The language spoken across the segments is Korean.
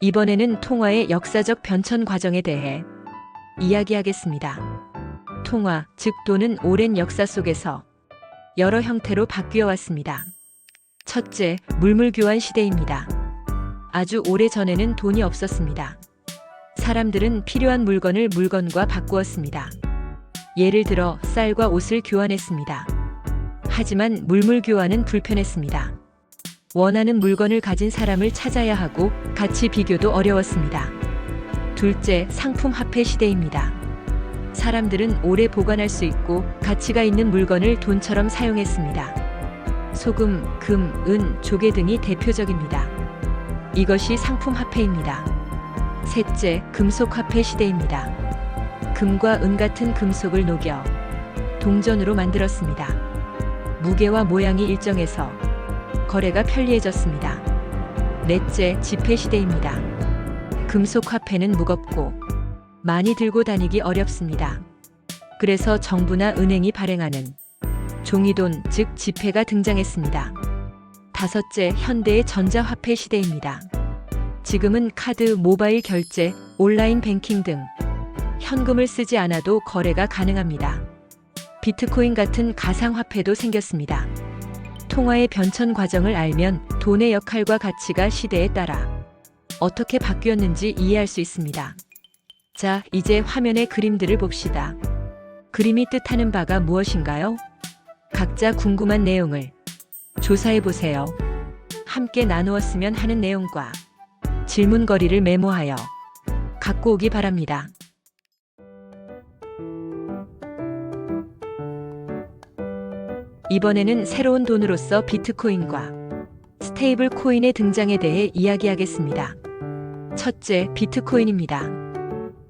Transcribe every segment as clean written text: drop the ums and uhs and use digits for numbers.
이번에는 통화의 역사적 변천 과정에 대해 이야기하겠습니다. 통화, 즉 돈은 오랜 역사 속에서 여러 형태로 바뀌어 왔습니다. 첫째, 물물 교환 시대입니다. 아주 오래전에는 돈이 없었습니다. 사람들은 필요한 물건을 물건과 바꾸었습니다. 예를 들어 쌀과 옷을 교환했습니다. 하지만 물물 교환은 불편했습니다. 원하는 물건을 가진 사람을 찾아야 하고 가치 비교도 어려웠습니다. 둘째, 상품 화폐 시대입니다. 사람들은 오래 보관할 수 있고 가치가 있는 물건을 돈처럼 사용했습니다. 소금, 금, 은, 조개 등이 대표적입니다. 이것이 상품 화폐입니다. 셋째, 금속 화폐 시대입니다. 금과 은 같은 금속을 녹여 동전으로 만들었습니다. 무게와 모양이 일정해서 거래가 편리해졌습니다. 넷째, 지폐 시대입니다. 금속 화폐는 무겁고 많이 들고 다니기 어렵습니다. 그래서 정부나 은행이 발행하는 종이돈, 즉 지폐가 등장했습니다. 다섯째, 현대의 전자화폐 시대입니다. 지금은 카드, 모바일 결제, 온라인 뱅킹 등 현금을 쓰지 않아도 거래가 가능합니다. 비트코인 같은 가상화폐도 생겼습니다. 통화의 변천 과정을 알면 돈의 역할과 가치가 시대에 따라 어떻게 바뀌었는지 이해할 수 있습니다. 자, 이제 화면의 그림들을 봅시다. 그림이 뜻하는 바가 무엇인가요? 각자 궁금한 내용을 조사해보세요. 함께 나누었으면 하는 내용과 질문거리를 메모하여 갖고 오기 바랍니다. 이번에는 새로운 돈으로서 비트코인과 스테이블 코인의 등장에 대해 이야기하겠습니다. 첫째, 비트코인입니다.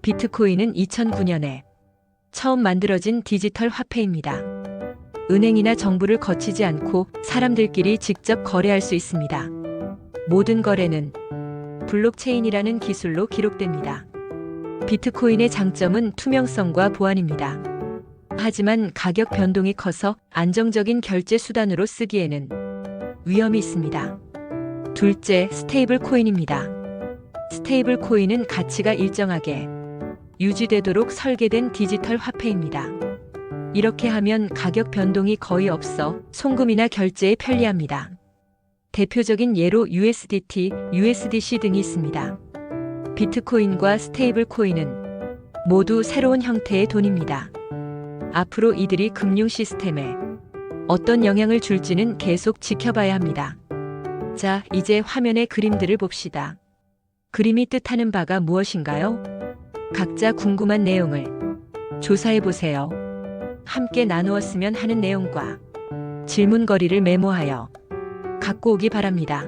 비트코인은 2009년에 처음 만들어진 디지털 화폐입니다. 은행이나 정부를 거치지 않고 사람들끼리 직접 거래할 수 있습니다. 모든 거래는 블록체인이라는 기술로 기록됩니다. 비트코인의 장점은 투명성과 보안입니다. 하지만 가격 변동이 커서 안정적인 결제 수단으로 쓰기에는 위험이 있습니다. 둘째, 스테이블 코인입니다. 스테이블 코인은 가치가 일정하게 유지되도록 설계된 디지털 화폐입니다. 이렇게 하면 가격 변동이 거의 없어 송금이나 결제에 편리합니다. 대표적인 예로 USDT, USDC 등이 있습니다. 비트코인과 스테이블 코인은 모두 새로운 형태의 돈입니다. 앞으로 이들이 금융 시스템에 어떤 영향을 줄지는 계속 지켜봐야 합니다. 자, 이제 화면의 그림들을 봅시다. 그림이 뜻하는 바가 무엇인가요? 각자 궁금한 내용을 조사해보세요. 함께 나누었으면 하는 내용과 질문거리를 메모하여 갖고 오기 바랍니다.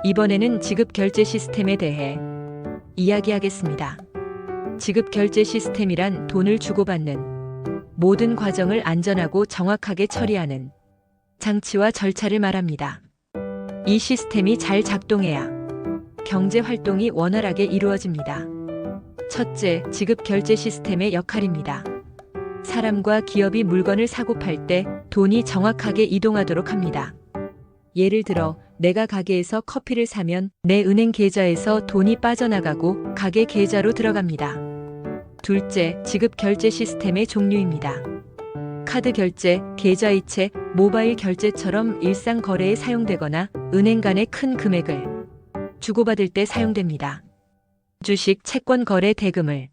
이번에는 지급 결제 시스템에 대해 이야기하겠습니다. 지급 결제 시스템이란 돈을 주고받는 모든 과정을 안전하고 정확하게 처리하는 장치와 절차를 말합니다. 이 시스템이 잘 작동해야 경제 활동이 원활하게 이루어집니다. 첫째, 지급 결제 시스템의 역할입니다. 사람과 기업이 물건을 사고 팔 때 돈이 정확하게 이동하도록 합니다. 예를 들어 내가 가게에서 커피를 사면 내 은행 계좌에서 돈이 빠져나가고 가게 계좌로 들어갑니다. 둘째, 지급 결제 시스템의 종류입니다. 카드 결제, 계좌이체, 모바일 결제처럼 일상 거래에 사용되거나 은행 간의 큰 금액을 주고받을 때 사용됩니다. 주식, 채권 거래 대금을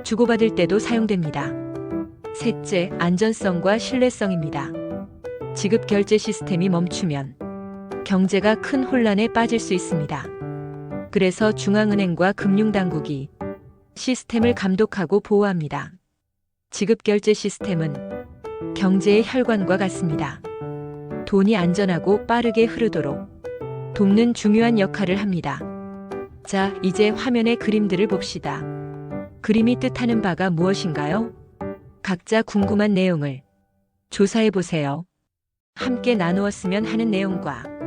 주고받을 때도 사용됩니다. 셋째, 안전성과 신뢰성입니다. 지급 결제 시스템이 멈추면 경제가 큰 혼란에 빠질 수 있습니다. 그래서 중앙은행과 금융당국이 시스템을 감독하고 보호합니다. 지급 결제 시스템은 경제의 혈관과 같습니다. 돈이 안전하고 빠르게 흐르도록 돕는 중요한 역할을 합니다. 자, 이제 화면의 그림들을 봅시다. 그림이 뜻하는 바가 무엇인가요? 각자 궁금한 내용을 조사해보세요. 함께 나누었으면 하는 내용과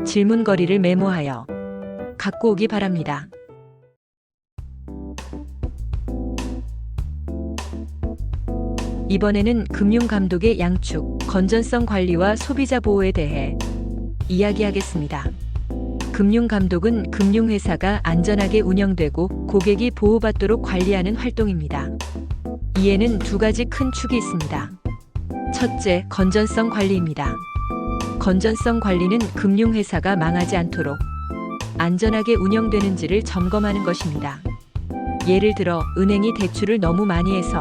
질문거리를 메모하여 갖고 오기 바랍니다. 이번에는 금융감독의 양축, 건전성 관리와 소비자 보호에 대해 이야기하겠습니다. 금융감독은 금융회사가 안전하게 운영되고 고객이 보호받도록 관리하는 활동입니다. 이에는 두 가지 큰 축이 있습니다. 첫째, 건전성 관리입니다. 건전성 관리는 금융회사가 망하지 않도록 안전하게 운영되는지를 점검하는 것입니다. 예를 들어 은행이 대출을 너무 많이 해서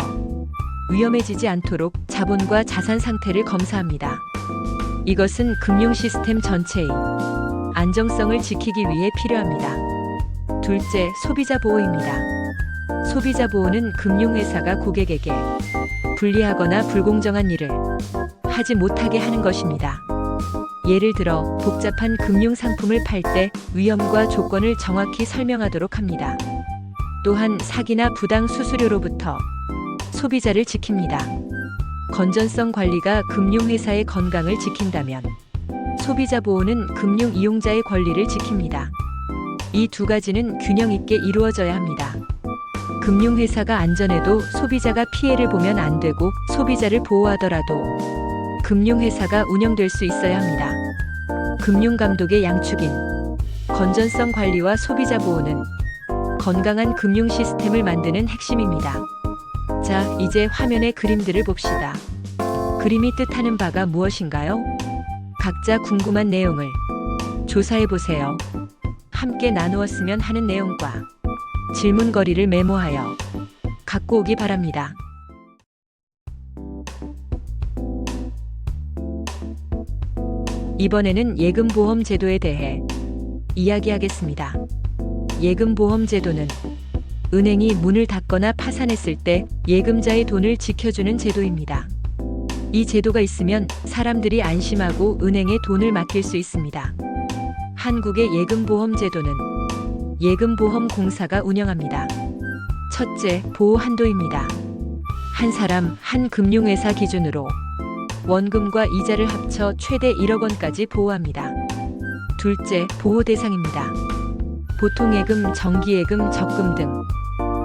위험해지지 않도록 자본과 자산 상태를 검사합니다. 이것은 금융 시스템 전체의 안정성을 지키기 위해 필요합니다. 둘째, 소비자 보호입니다. 소비자 보호는 금융회사가 고객에게 불리하거나 불공정한 일을 하지 못하게 하는 것입니다. 예를 들어 복잡한 금융 상품을 팔 때 위험과 조건을 정확히 설명하도록 합니다. 또한 사기나 부당 수수료로부터 소비자를 지킵니다. 건전성 관리가 금융회사의 건강을 지킨다면 소비자 보호는 금융 이용자의 권리를 지킵니다. 이 두 가지는 균형 있게 이루어져야 합니다. 금융회사가 안전해도 소비자가 피해를 보면 안 되고 소비자를 보호하더라도 금융회사가 운영될 수 있어야 합니다. 금융감독의 양축인 건전성 관리와 소비자 보호는 건강한 금융 시스템을 만드는 핵심입니다. 자, 이제 화면의 그림들을 봅시다. 그림이 뜻하는 바가 무엇인가요? 각자 궁금한 내용을 조사해보세요. 함께 나누었으면 하는 내용과 질문거리를 메모하여 갖고 오기 바랍니다. 이번에는 예금보험 제도에 대해 이야기하겠습니다. 예금보험 제도는 은행이 문을 닫거나 파산했을 때 예금자의 돈을 지켜주는 제도입니다. 이 제도가 있으면 사람들이 안심하고 은행에 돈을 맡길 수 있습니다. 한국의 예금보험 제도는 예금보험공사가 운영합니다. 첫째, 보호 한도입니다. 한 사람, 한 금융회사 기준으로 원금과 이자를 합쳐 최대 1억 원까지 보호합니다. 둘째, 보호 대상입니다. 보통 예금, 정기예금, 적금 등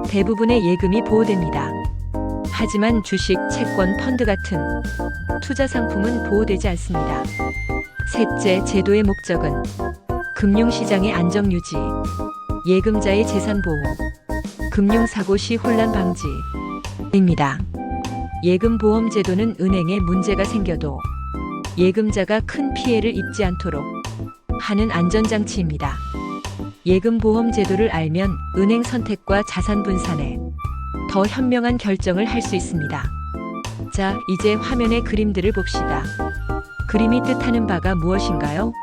대부분의 예금이 보호됩니다. 하지만 주식, 채권, 펀드 같은 투자 상품은 보호되지 않습니다. 셋째, 제도의 목적은 금융시장의 안정 유지, 예금자의 재산 보호, 금융사고 시 혼란 방지입니다. 예금보험 제도는 은행에 문제가 생겨도 예금자가 큰 피해를 입지 않도록 하는 안전장치입니다. 예금보험 제도를 알면 은행 선택과 자산 분산에 더 현명한 결정을 할 수 있습니다. 자, 이제 화면의 그림들을 봅시다. 그림이 뜻하는 바가 무엇인가요?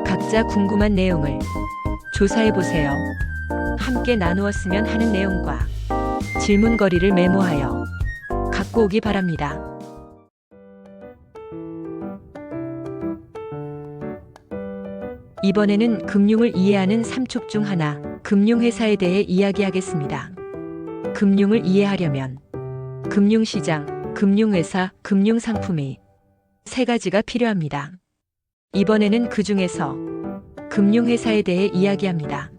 각자 궁금한 내용을 조사해보세요. 함께 나누었으면 하는 내용과 질문거리를 메모하여 갖고 오기 바랍니다. 이번에는 금융을 이해하는 3축 중 하나, 금융회사에 대해 이야기하겠습니다. 금융을 이해하려면 금융시장, 금융회사, 금융상품이 세 가지가 필요합니다. 이번에는 그 중에서 금융회사에 대해 이야기합니다.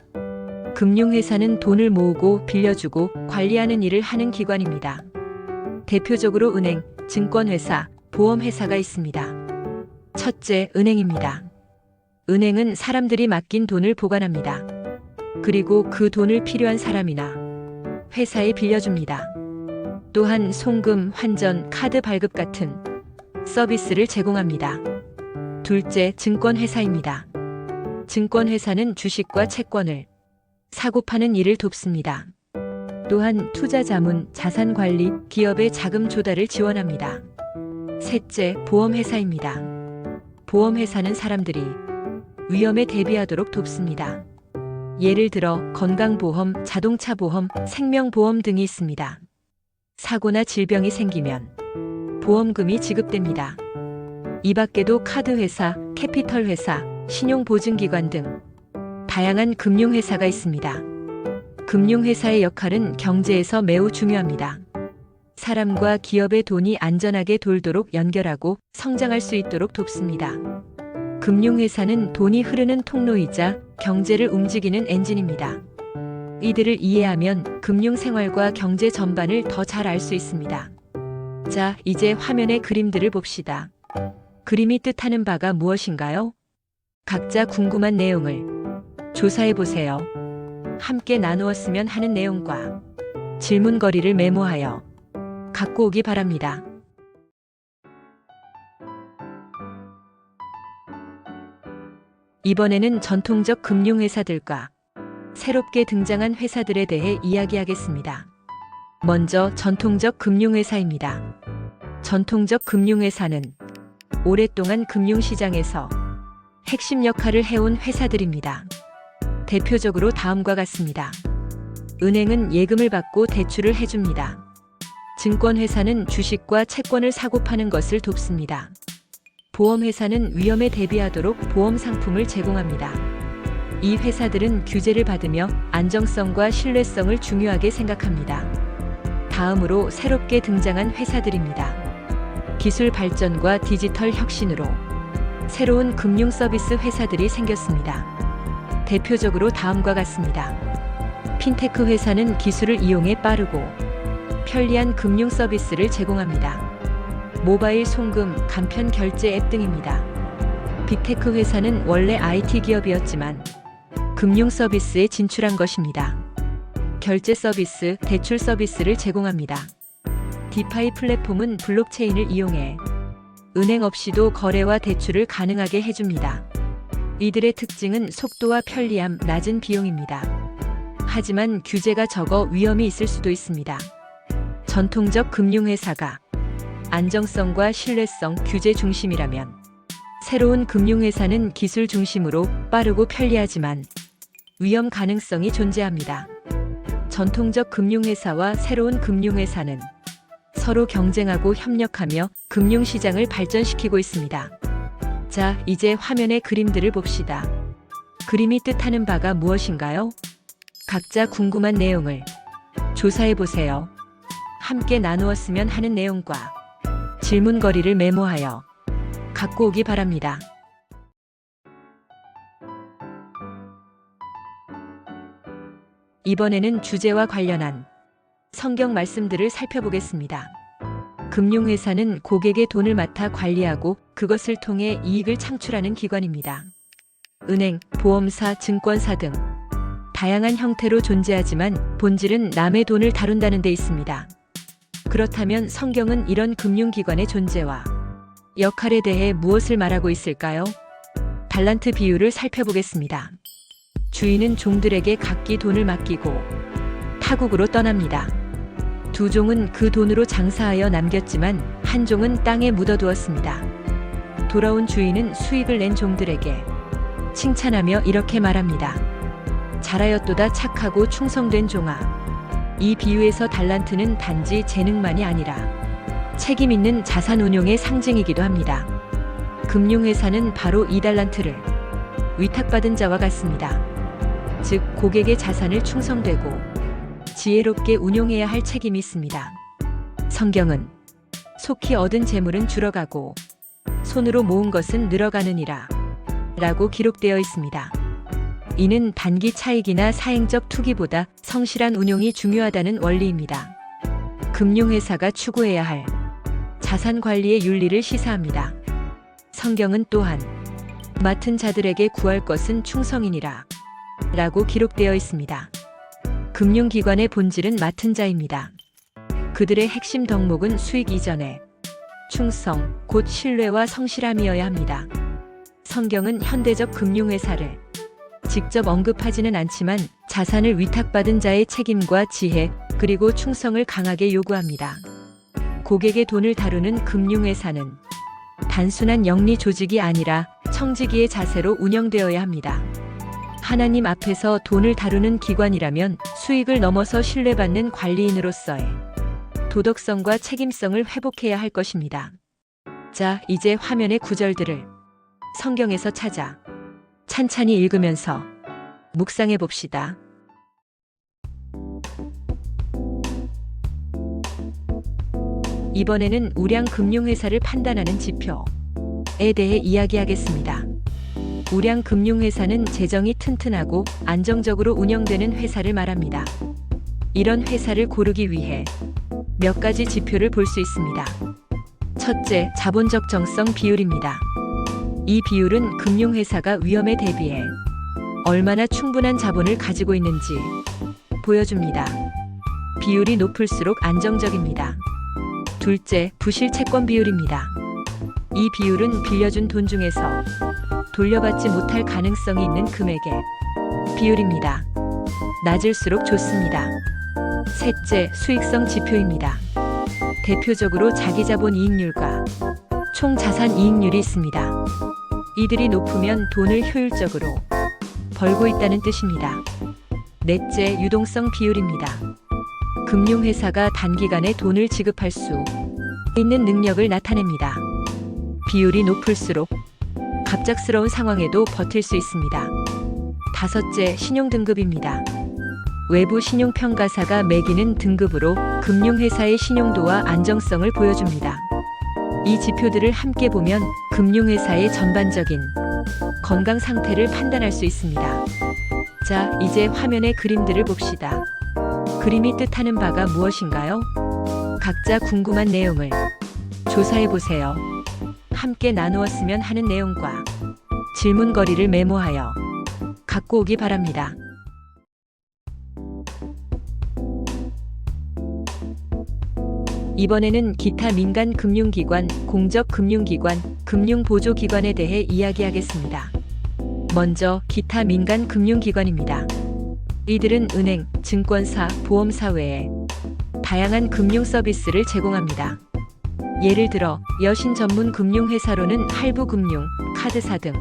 금융회사는 돈을 모으고 빌려주고 관리하는 일을 하는 기관입니다. 대표적으로 은행, 증권회사, 보험회사가 있습니다. 첫째, 은행입니다. 은행은 사람들이 맡긴 돈을 보관합니다. 그리고 그 돈을 필요한 사람이나 회사에 빌려줍니다. 또한 송금, 환전, 카드 발급 같은 서비스를 제공합니다. 둘째, 증권회사입니다. 증권회사는 주식과 채권을 사고 파는 일을 돕습니다. 또한 투자 자문, 자산 관리, 기업의 자금 조달을 지원합니다. 셋째, 보험회사입니다. 보험회사는 사람들이 위험에 대비하도록 돕습니다. 예를 들어 건강보험, 자동차보험, 생명보험 등이 있습니다. 사고나 질병이 생기면 보험금이 지급됩니다. 이 밖에도 카드회사, 캐피털회사, 신용보증기관 등 다양한 금융회사가 있습니다. 금융회사의 역할은 경제에서 매우 중요합니다. 사람과 기업의 돈이 안전하게 돌도록 연결하고 성장할 수 있도록 돕습니다. 금융회사는 돈이 흐르는 통로이자 경제를 움직이는 엔진입니다. 이들을 이해하면 금융생활과 경제 전반을 더 잘 알 수 있습니다. 자, 이제 화면의 그림들을 봅시다. 그림이 뜻하는 바가 무엇인가요? 각자 궁금한 내용을 조사해 보세요. 함께 나누었으면 하는 내용과 질문거리를 메모하여 갖고 오기 바랍니다. 이번에는 전통적 금융회사들과 새롭게 등장한 회사들에 대해 이야기하겠습니다. 먼저 전통적 금융회사입니다. 전통적 금융회사는 오랫동안 금융시장에서 핵심 역할을 해온 회사들입니다. 대표적으로 다음과 같습니다. 은행은 예금을 받고 대출을 해줍니다. 증권회사는 주식과 채권을 사고 파는 것을 돕습니다. 보험회사는 위험에 대비하도록 보험 상품을 제공합니다. 이 회사들은 규제를 받으며 안정성과 신뢰성을 중요하게 생각합니다. 다음으로 새롭게 등장한 회사들입니다. 기술 발전과 디지털 혁신으로 새로운 금융 서비스 회사들이 생겼습니다. 대표적으로 다음과 같습니다. 핀테크 회사는 기술을 이용해 빠르고 편리한 금융 서비스를 제공합니다. 모바일 송금, 간편 결제 앱 등입니다. 빅테크 회사는 원래 IT 기업이었지만 금융 서비스에 진출한 것입니다. 결제 서비스, 대출 서비스를 제공합니다. 디파이 플랫폼은 블록체인을 이용해 은행 없이도 거래와 대출을 가능하게 해줍니다. 이들의 특징은 속도와 편리함, 낮은 비용입니다. 하지만 규제가 적어 위험이 있을 수도 있습니다. 전통적 금융회사가 안정성과 신뢰성, 규제 중심이라면 새로운 금융회사는 기술 중심으로 빠르고 편리하지만 위험 가능성이 존재합니다. 전통적 금융회사와 새로운 금융회사는 서로 경쟁하고 협력하며 금융시장을 발전시키고 있습니다. 자, 이제 화면의 그림들을 봅시다. 그림이 뜻하는 바가 무엇인가요? 각자 궁금한 내용을 조사해 보세요. 함께 나누었으면 하는 내용과 질문거리를 메모하여 갖고 오기 바랍니다. 이번에는 주제와 관련한 성경 말씀들을 살펴보겠습니다. 금융회사는 고객의 돈을 맡아 관리하고 그것을 통해 이익을 창출하는 기관입니다. 은행, 보험사, 증권사 등 다양한 형태로 존재하지만 본질은 남의 돈을 다룬다는 데 있습니다. 그렇다면 성경은 이런 금융기관의 존재와 역할에 대해 무엇을 말하고 있을까요? 달란트 비유를 살펴보겠습니다. 주인은 종들에게 각기 돈을 맡기고 타국으로 떠납니다. 두 종은 그 돈으로 장사하여 남겼지만 한 종은 땅에 묻어두었습니다. 돌아온 주인은 수익을 낸 종들에게 칭찬하며 이렇게 말합니다. 잘하였도다 착하고 충성된 종아. 이 비유에서 달란트는 단지 재능만이 아니라 책임 있는 자산 운용의 상징이기도 합니다. 금융회사는 바로 이 달란트를 위탁받은 자와 같습니다. 즉, 고객의 자산을 충성되고 지혜롭게 운용해야 할 책임이 있습니다. 성경은 속히 얻은 재물은 줄어가고 손으로 모은 것은 늘어가느니라 라고 기록되어 있습니다. 이는 단기 차익이나 사행적 투기보다 성실한 운용이 중요하다는 원리입니다. 금융회사가 추구해야 할 자산 관리의 윤리를 시사합니다. 성경은 또한 맡은 자들에게 구할 것은 충성이니라 라고 기록되어 있습니다. 금융기관의 본질은 맡은 자입니다. 그들의 핵심 덕목은 수익 이전에 충성, 곧 신뢰와 성실함이어야 합니다. 성경은 현대적 금융회사를 직접 언급하지는 않지만 자산을 위탁받은 자의 책임과 지혜, 그리고 충성을 강하게 요구합니다. 고객의 돈을 다루는 금융회사는 단순한 영리 조직이 아니라 청지기의 자세로 운영되어야 합니다. 하나님 앞에서 돈을 다루는 기관이라면 수익을 넘어서 신뢰받는 관리인으로서의 도덕성과 책임성을 회복해야 할 것입니다. 자, 이제 화면의 구절들을 성경에서 찾아 찬찬히 읽으면서 묵상해 봅시다. 이번에는 우량 금융회사를 판단하는 지표에 대해 이야기하겠습니다. 우량 금융회사는 재정이 튼튼하고 안정적으로 운영되는 회사를 말합니다. 이런 회사를 고르기 위해 몇 가지 지표를 볼 수 있습니다. 첫째, 자본 적정성 비율입니다. 이 비율은 금융회사가 위험에 대비해 얼마나 충분한 자본을 가지고 있는지 보여줍니다. 비율이 높을수록 안정적입니다. 둘째, 부실 채권 비율입니다. 이 비율은 빌려준 돈 중에서 돌려받지 못할 가능성이 있는 금액의 비율입니다. 낮을수록 좋습니다. 셋째, 수익성 지표입니다. 대표적으로 자기자본 이익률과 총 자산 이익률이 있습니다. 이들이 높으면 돈을 효율적으로 벌고 있다는 뜻입니다. 넷째, 유동성 비율입니다. 금융회사가 단기간에 돈을 지급할 수 있는 능력을 나타냅니다. 비율이 높을수록 갑작스러운 상황에도 버틸 수 있습니다. 다섯째, 신용등급입니다. 외부 신용평가사가 매기는 등급으로 금융회사의 신용도와 안정성을 보여줍니다. 이 지표들을 함께 보면 금융회사의 전반적인 건강 상태를 판단할 수 있습니다. 자, 이제 화면의 그림들을 봅시다. 그림이 뜻하는 바가 무엇인가요? 각자 궁금한 내용을 조사해보세요. 함께 나누었으면 하는 내용과 질문거리를 메모하여 갖고 오기 바랍니다. 이번에는 기타 민간 금융기관, 공적 금융기관, 금융보조기관에 대해 이야기하겠습니다. 먼저 기타 민간 금융기관입니다. 이들은 은행, 증권사, 보험사 외에 다양한 금융 서비스를 제공합니다. 예를 들어 여신 전문 금융회사로는 할부금융, 카드사 등이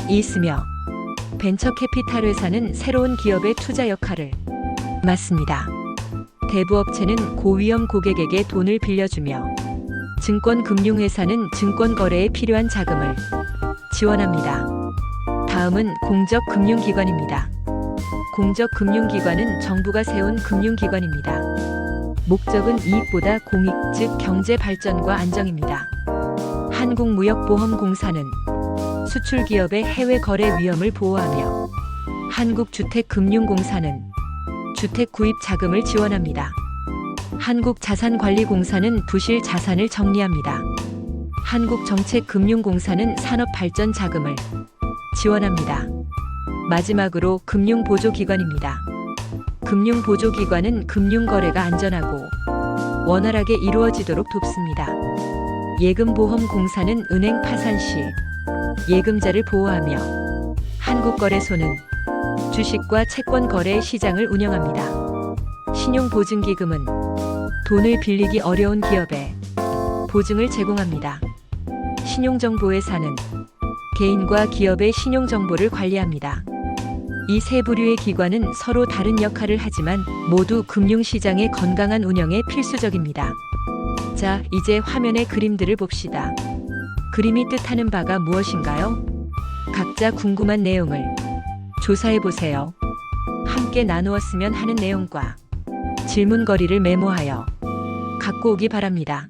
있으며 벤처캐피탈 회사는 새로운 기업의 투자 역할을 맡습니다. 대부업체는 고위험 고객에게 돈을 빌려주며 증권금융회사는 증권거래에 필요한 자금을 지원합니다. 다음은 공적금융기관입니다. 공적금융기관은 정부가 세운 금융기관입니다. 목적은 이익보다 공익, 즉 경제 발전과 안정입니다. 한국무역보험공사는 수출기업의 해외 거래 위험을 보호하며 한국주택금융공사는 주택 구입 자금을 지원합니다. 한국자산관리공사는 부실 자산을 정리합니다. 한국정책금융공사는 산업발전 자금을 지원합니다. 마지막으로 금융보조기관입니다. 금융보조기관은 금융거래가 안전하고 원활하게 이루어지도록 돕습니다. 예금보험공사는 은행 파산 시 예금자를 보호하며 한국거래소는 주식과 채권 거래 시장을 운영합니다. 신용보증기금은 돈을 빌리기 어려운 기업에 보증을 제공합니다. 신용정보회사는 개인과 기업의 신용정보를 관리합니다. 이 세 부류의 기관은 서로 다른 역할을 하지만 모두 금융시장의 건강한 운영에 필수적입니다. 자, 이제 화면의 그림들을 봅시다. 그림이 뜻하는 바가 무엇인가요? 각자 궁금한 내용을 조사해보세요. 함께 나누었으면 하는 내용과 질문거리를 메모하여 갖고 오기 바랍니다.